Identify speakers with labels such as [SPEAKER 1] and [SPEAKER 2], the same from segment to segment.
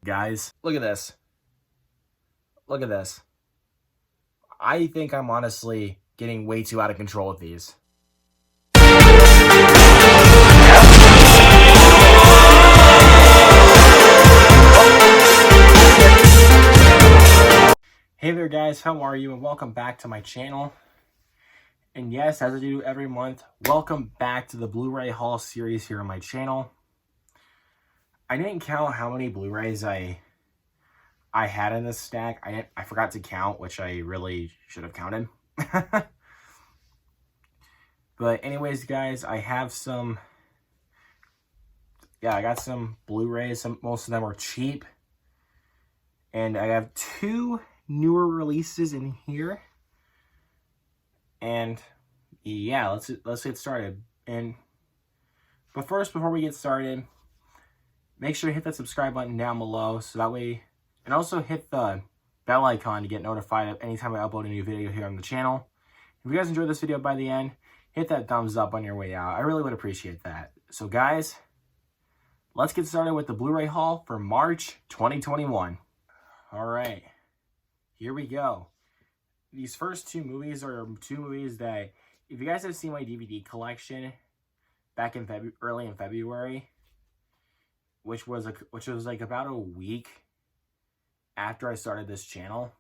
[SPEAKER 1] Guys, look at this. Look at this. I think I'm honestly getting way too out of control with these. Hey there guys, how are you? And welcome back to my channel. And yes, as I do every month, welcome back to the Blu-ray haul series here on my channel. I didn't count how many Blu-rays I had in this stack. I forgot to count, which I really should have counted. But anyways, guys, I have some... I got some Blu-rays. Most of them are cheap. And I have two newer releases in here. And yeah, let's get started. But first, before we get started, make sure to hit that subscribe button down below so that way, and also hit the bell icon to get notified of anytime I upload a new video here on the channel. If you guys enjoyed this video by the end, hit that thumbs up on your way out. I really would appreciate that. So guys, let's get started with the Blu-ray haul for March 2021. All right, here we go. These first two movies are two movies that, if you guys have seen my DVD collection back in early in February, which was like about a week after I started this channel,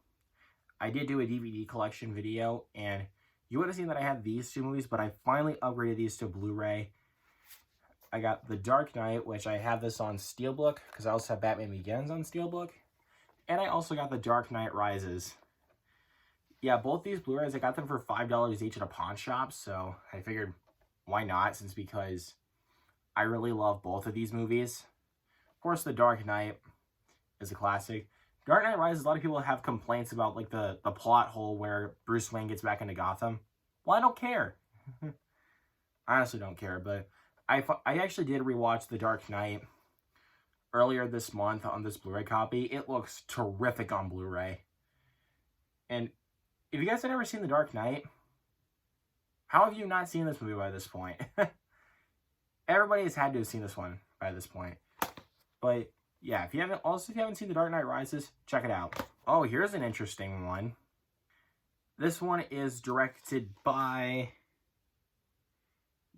[SPEAKER 1] I did do a DVD collection video, and you would have seen that I had these two movies, but I finally upgraded these to Blu-ray. I got The Dark Knight, which I have this on Steelbook, because I also have Batman Begins on Steelbook, and I also got The Dark Knight Rises. Yeah, both these Blu-rays, I got them for $5 each at a pawn shop, so I figured, why not, because I really love both of these movies. Of course, The Dark Knight is a classic. Dark Knight Rises, a lot of people have complaints about like the plot hole where Bruce Wayne gets back into Gotham. Well, I don't care. I honestly don't care, but I actually did rewatch The Dark Knight earlier this month on this Blu-ray copy. It looks terrific on Blu-ray. And if you guys have never seen The Dark Knight, how have you not seen this movie by this point? Everybody has had to have seen this one by this point. But yeah, if you haven't seen The Dark Knight Rises, check it out. Oh, here's an interesting one. This one is directed by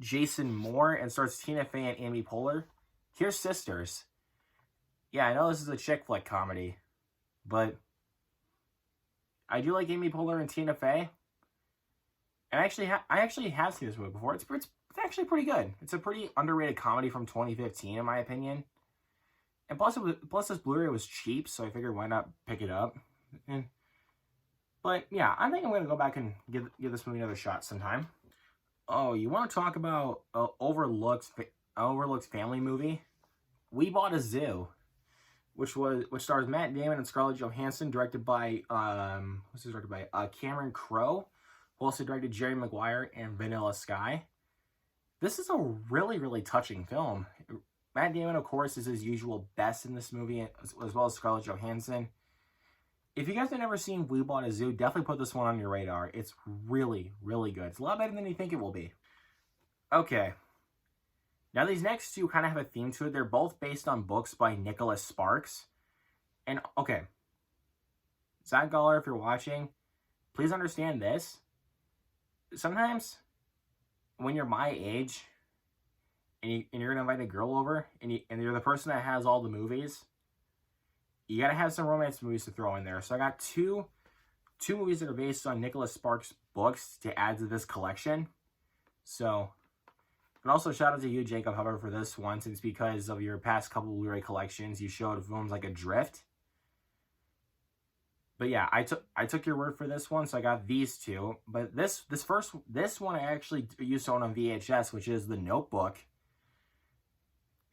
[SPEAKER 1] Jason Moore and stars Tina Fey and Amy Poehler. Here's Sisters. Yeah, I know this is a chick flick comedy, but I do like Amy Poehler and Tina Fey. And I actually have seen this movie before. It's actually pretty good. It's a pretty underrated comedy from 2015, in my opinion. And plus this Blu-ray was cheap, so I figured why not pick it up. But yeah, I think I'm going to go back and give this movie another shot sometime. Oh, you want to talk about overlooked family movie? We Bought a Zoo, which stars Matt Damon and Scarlett Johansson, directed by Cameron Crowe, who also directed Jerry Maguire and Vanilla Sky. This is a really, really touching film. Matt Damon, of course, is his usual best in this movie, as well as Scarlett Johansson. If you guys have never seen We Bought a Zoo, definitely put this one on your radar. It's really, really good. It's a lot better than you think it will be. Okay. Now, these next two kind of have a theme to it. They're both based on books by Nicholas Sparks. And, okay. Zach Galler, if you're watching, please understand this. Sometimes, when you're my age, and you're going to invite a girl over, and you're the person that has all the movies, you got to have some romance movies to throw in there. So I got two movies that are based on Nicholas Sparks' books to add to this collection. So, and also shout out to you, Jacob, however, for this one, since because of your past couple Blu-ray collections, you showed films like Adrift. But yeah, I took your word for this one, so I got these two. But this one I actually used to own on VHS, which is The Notebook.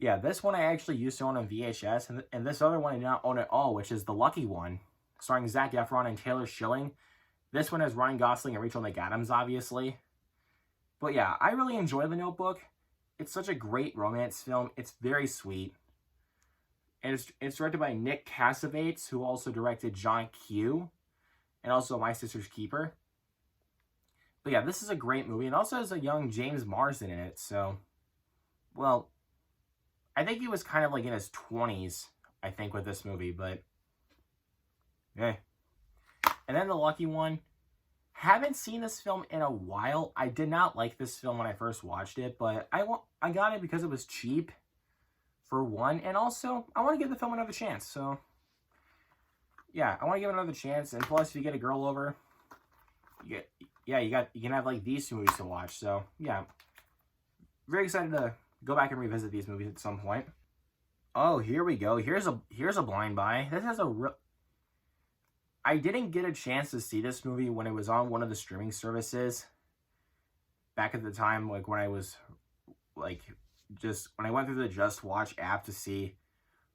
[SPEAKER 1] Yeah, this one I actually used to own on VHS, and this other one I did not own at all, which is The Lucky One, starring Zac Efron and Taylor Schilling. This one has Ryan Gosling and Rachel McAdams, obviously. But yeah, I really enjoy The Notebook. It's such a great romance film. It's very sweet. And it's directed by Nick Cassavetes, who also directed John Q, and also My Sister's Keeper. But yeah, this is a great movie, and also has a young James Marsden in it, so, well, I think he was kind of like in his 20s I think, with this movie, but yeah. And then the lucky one, haven't seen this film in a while. I did not like this film when I first watched it, but I got it because it was cheap, for one, and also I want to give the film another chance. So yeah, I want to give it another chance, and plus if you get a girl over, you can have like these two movies to watch. So yeah, very excited to go back and revisit these movies at some point. Oh, here we go. Here's a blind buy. This has a real. I didn't get a chance to see this movie when it was on one of the streaming services back at the time, like when I was like when I went through the Just Watch app to see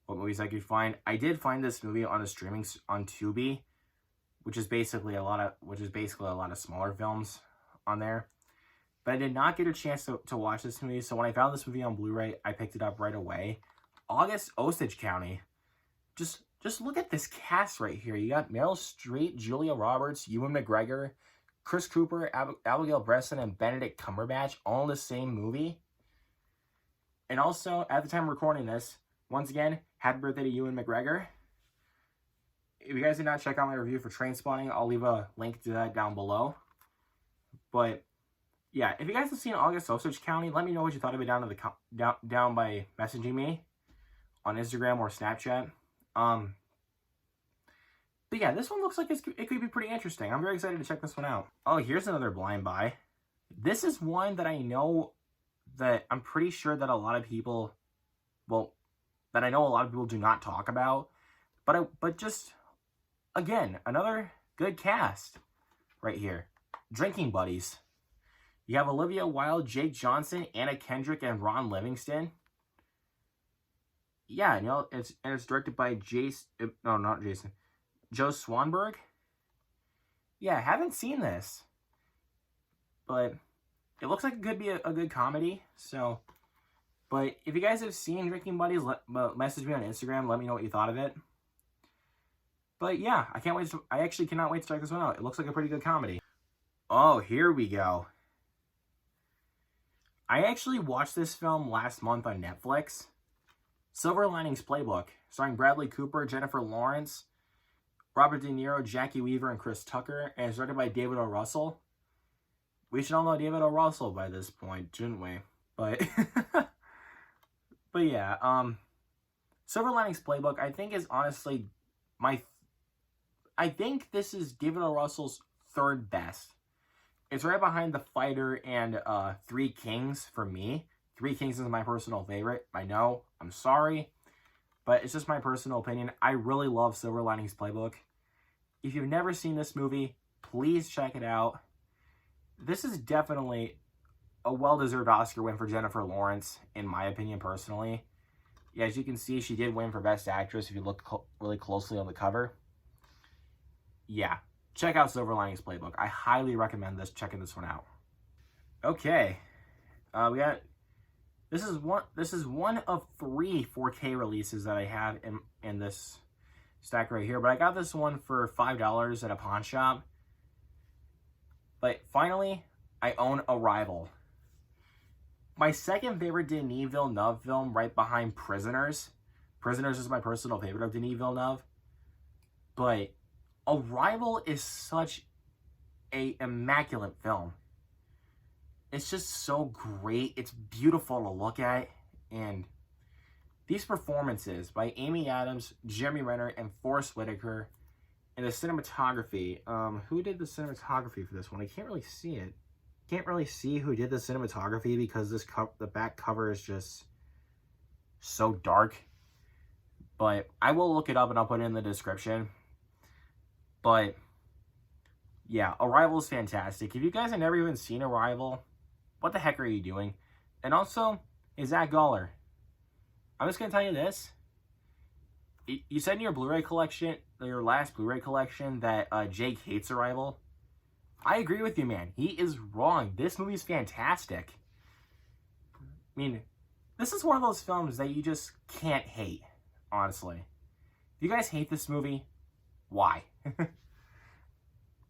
[SPEAKER 1] what movies I could find. I did find this movie on on Tubi, which is basically a lot of smaller films on there. But I did not get a chance to watch this movie, so when I found this movie on Blu-ray, I picked it up right away. Osage County. Just look at this cast right here. You got Meryl Streep, Julia Roberts, Ewan McGregor, Chris Cooper, Abigail Breslin, and Benedict Cumberbatch all in the same movie. And also, at the time of recording this, once again, happy birthday to Ewan McGregor. If you guys did not check out my review for Trainspotting, I'll leave a link to that down below. But yeah, if you guys have seen Osage County, let me know what you thought of it down by messaging me on Instagram or Snapchat. But yeah, this one looks like it could be pretty interesting. I'm very excited to check this one out. Oh, here's another blind buy. This is one that I know that I'm pretty sure that a lot of people, that I know a lot of people do not talk about. But just, again, another good cast right here. Drinking Buddies. You have Olivia Wilde, Jake Johnson, Anna Kendrick, and Ron Livingston. Yeah, you know, it's directed by Joe Swanberg. Yeah, haven't seen this, but it looks like it could be a good comedy. So, but if you guys have seen Drinking Buddies, message me on Instagram. Let me know what you thought of it. But yeah, I actually cannot wait to check this one out. It looks like a pretty good comedy. Oh, here we go. I actually watched this film last month on Netflix. Silver Linings Playbook, starring Bradley Cooper, Jennifer Lawrence, Robert De Niro, Jackie Weaver, and Chris Tucker, and it's directed by David O. Russell. We should all know David O. Russell by this point, shouldn't we? But, but yeah, Silver Linings Playbook, I think is honestly I think this is David O. Russell's third best. It's right behind The Fighter and Three Kings for me. Three Kings is my personal favorite. I know, I'm sorry, but it's just my personal opinion. I really love Silver Linings Playbook. If you've never seen this movie, please check it out. This is definitely a well-deserved Oscar win for Jennifer Lawrence, in my opinion, personally. Yeah, as you can see, she did win for Best Actress if you look really closely on the cover. Yeah, check out Silver Linings Playbook. I highly recommend checking this one out. Okay, This is one of 3 4K releases that I have in this stack right here. But I got this one for $5 at a pawn shop. But finally, I own Arrival. My second favorite Denis Villeneuve film, right behind Prisoners. Prisoners is my personal favorite of Denis Villeneuve. But Arrival is such an immaculate film. It's just so great. It's beautiful to look at. And these performances by Amy Adams, Jeremy Renner, and Forest Whitaker, and the cinematography. Who did the cinematography for this one? I can't really see it. Can't really see who did the cinematography because the back cover is just so dark. But I will look it up and I'll put it in the description. But yeah, Arrival is fantastic. If you guys have never even seen Arrival, what the heck are you doing? And also, hey, Zach Gawler, I'm just going to tell you this. You said in your Blu-ray collection, your last Blu-ray collection, that Jake hates Arrival. I agree with you, man. He is wrong. This movie is fantastic. I mean, this is one of those films that you just can't hate, honestly. If you guys hate this movie, why?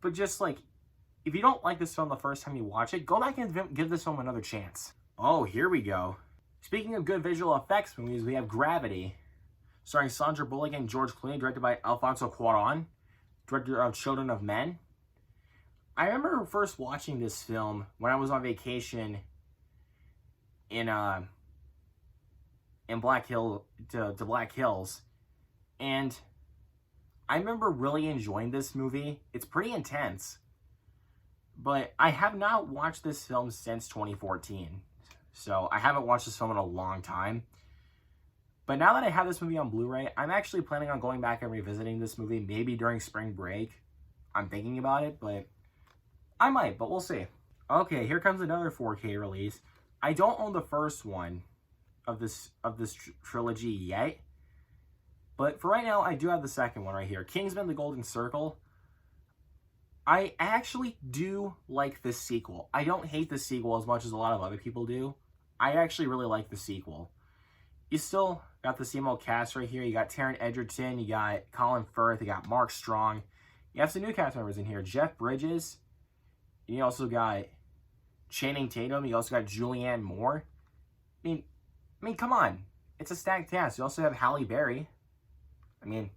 [SPEAKER 1] But just like, if you don't like this film the first time you watch it, go back and give this film another chance. Oh, here we go. Speaking of good visual effects movies, we have Gravity, starring Sandra Bullock and George Clooney, directed by Alfonso Cuarón, director of Children of Men. I remember first watching this film when I was on vacation in Black Hills, and I remember really enjoying this movie. It's pretty intense, but I have not watched this film since 2014, so I haven't watched this film in a long time. But now that I have this movie on Blu-ray, I'm actually planning on going back and revisiting this movie, maybe during spring break. I'm thinking about it, but I might, but we'll see. Okay, here comes another 4K release. I don't own the first one of this trilogy yet, but for right now, I do have the second one right here, Kingsman: The Golden Circle. I actually do like this sequel. I don't hate the sequel as much as a lot of other people do. I actually really like the sequel. You still got the same old cast right here. You got Taron Egerton, you got Colin Firth, you got Mark Strong. You have some new cast members in here. Jeff Bridges. You also got Channing Tatum. You also got Julianne Moore. I mean, come on. It's a stacked cast. You also have Halle Berry. I mean,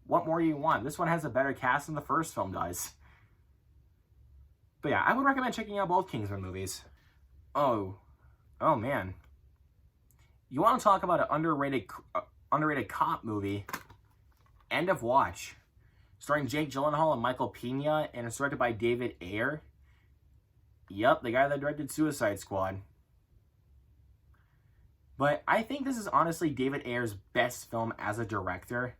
[SPEAKER 1] what more do you want? This one has a better cast than the first film does. But yeah, I would recommend checking out both Kingsman movies. Oh man. You want to talk about an underrated cop movie? End of Watch, starring Jake Gyllenhaal and Michael Pena, and it's directed by David Ayer. Yep, the guy that directed Suicide Squad. But I think this is honestly David Ayer's best film as a director.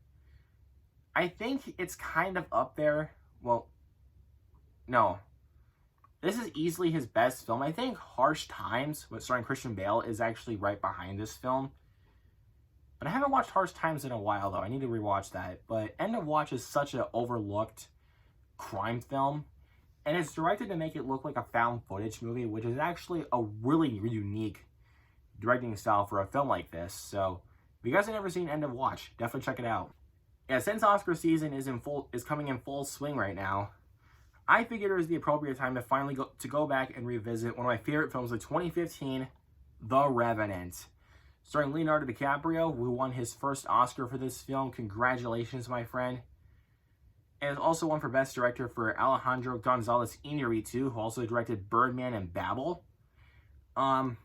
[SPEAKER 1] I think it's kind of up there. Well, no. This is easily his best film. I think Harsh Times, starring Christian Bale, is actually right behind this film. But I haven't watched Harsh Times in a while, though. I need to rewatch that. But End of Watch is such an overlooked crime film. And it's directed to make it look like a found footage movie, which is actually a really unique directing style for a film like this. So, if you guys have never seen End of Watch, definitely check it out. Yeah, since Oscar season is coming in full swing right now, I figured it was the appropriate time to finally go back and revisit one of my favorite films of 2015, The Revenant. Starring Leonardo DiCaprio, who won his first Oscar for this film. Congratulations, my friend. And it's also won for Best Director for Alejandro González Iñárritu, who also directed Birdman and Babel. But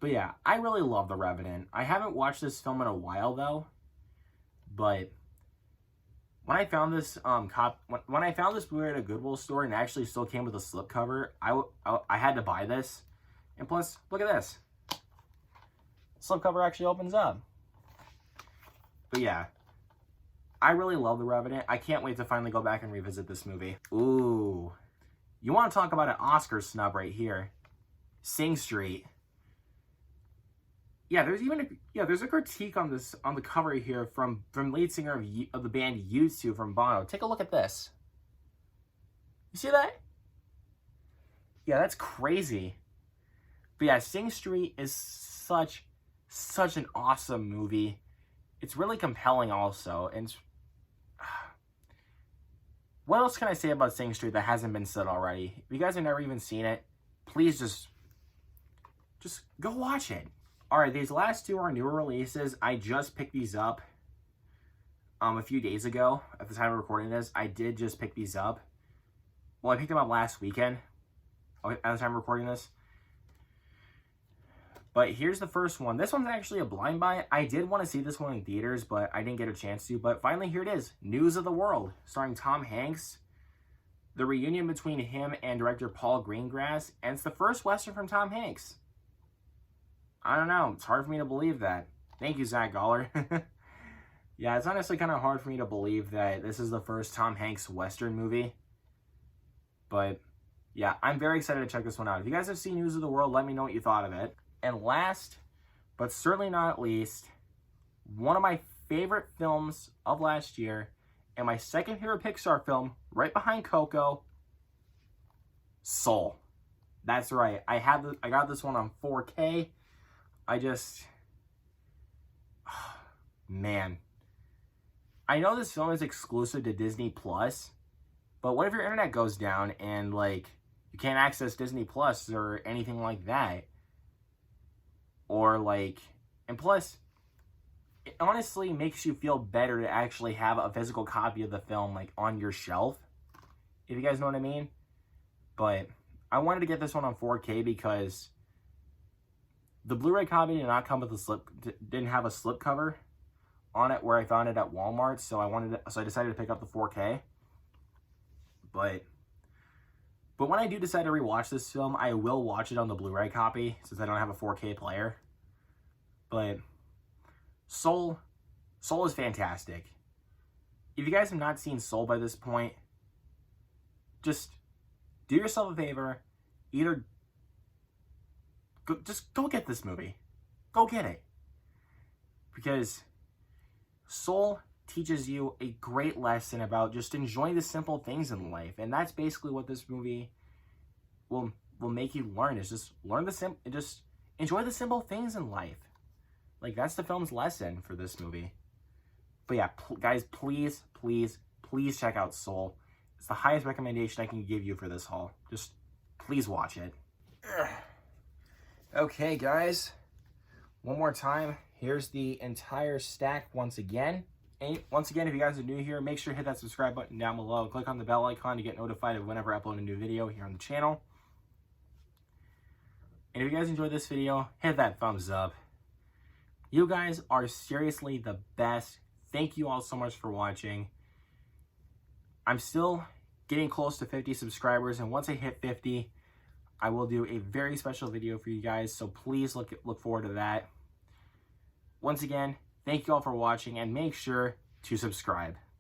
[SPEAKER 1] yeah, I really love The Revenant. I haven't watched this film in a while, though. But when I found this when I found this Blu-ray at a Goodwill store and it actually still came with a slipcover, I had to buy this. And plus, look at this. Slipcover actually opens up. But yeah, I really love The Revenant. I can't wait to finally go back and revisit this movie. Ooh, you want to talk about an Oscar snub right here? Sing Street. Yeah, there's a critique on the cover here from lead singer of the band U2 from Bono. Take a look at this. You see that? Yeah, that's crazy. But yeah, Sing Street is such an awesome movie. It's really compelling also. And what else can I say about Sing Street that hasn't been said already? If you guys have never even seen it, please just go watch it. Alright, these last two are newer releases. I just picked these up a few days ago. At the time of recording this, I did just pick these up. Well, I picked them up last weekend at the time of recording this. But here's the first one. This one's actually a blind buy. I did want to see this one in theaters, but I didn't get a chance to. But finally, here it is. News of the World, starring Tom Hanks. The reunion between him and director Paul Greengrass. And it's the first Western from Tom Hanks. I don't know. It's hard for me to believe that. Thank you, Zach Goller. Yeah, it's honestly kind of hard for me to believe that this is the first Tom Hanks Western movie. But, yeah, I'm very excited to check this one out. If you guys have seen News of the World, let me know what you thought of it. And last, but certainly not least, one of my favorite films of last year, and my second favorite Pixar film, right behind Coco, Soul. That's right. I got this one on 4K. Man. I know this film is exclusive to Disney Plus, but what if your internet goes down and, like, you can't access Disney Plus or anything like that? Or, like, and plus, it honestly makes you feel better to actually have a physical copy of the film like on your shelf, if you guys know what I mean. But I wanted to get this one on 4K because the Blu-ray copy did not come with didn't have a slip cover on it where I found it at Walmart, so I decided to pick up the 4K. But when I do decide to rewatch this film, I will watch it on the Blu-ray copy since I don't have a 4K player. But Soul is fantastic. If you guys have not seen Soul by this point, just do yourself a favor. Just go get this movie. Go get it. Because Soul teaches you a great lesson about just enjoying the simple things in life. And that's basically what this movie will make you learn, is just just enjoy the simple things in life. Like, that's the film's lesson for this movie. But yeah, guys, please check out Soul. It's the highest recommendation I can give you for this haul. Just please watch it. Okay, guys, one more time. Here's the entire stack once again. And once again, if you guys are new here, make sure to hit that subscribe button down below and click on the bell icon to get notified of whenever I upload a new video here on the channel. And if you guys enjoyed this video, hit that thumbs up. You guys are seriously the best. Thank you all so much for watching. I'm still getting close to 50 subscribers, and once I hit 50, I will do a very special video for you guys, so please look forward to that. Once again, thank you all for watching, and make sure to subscribe.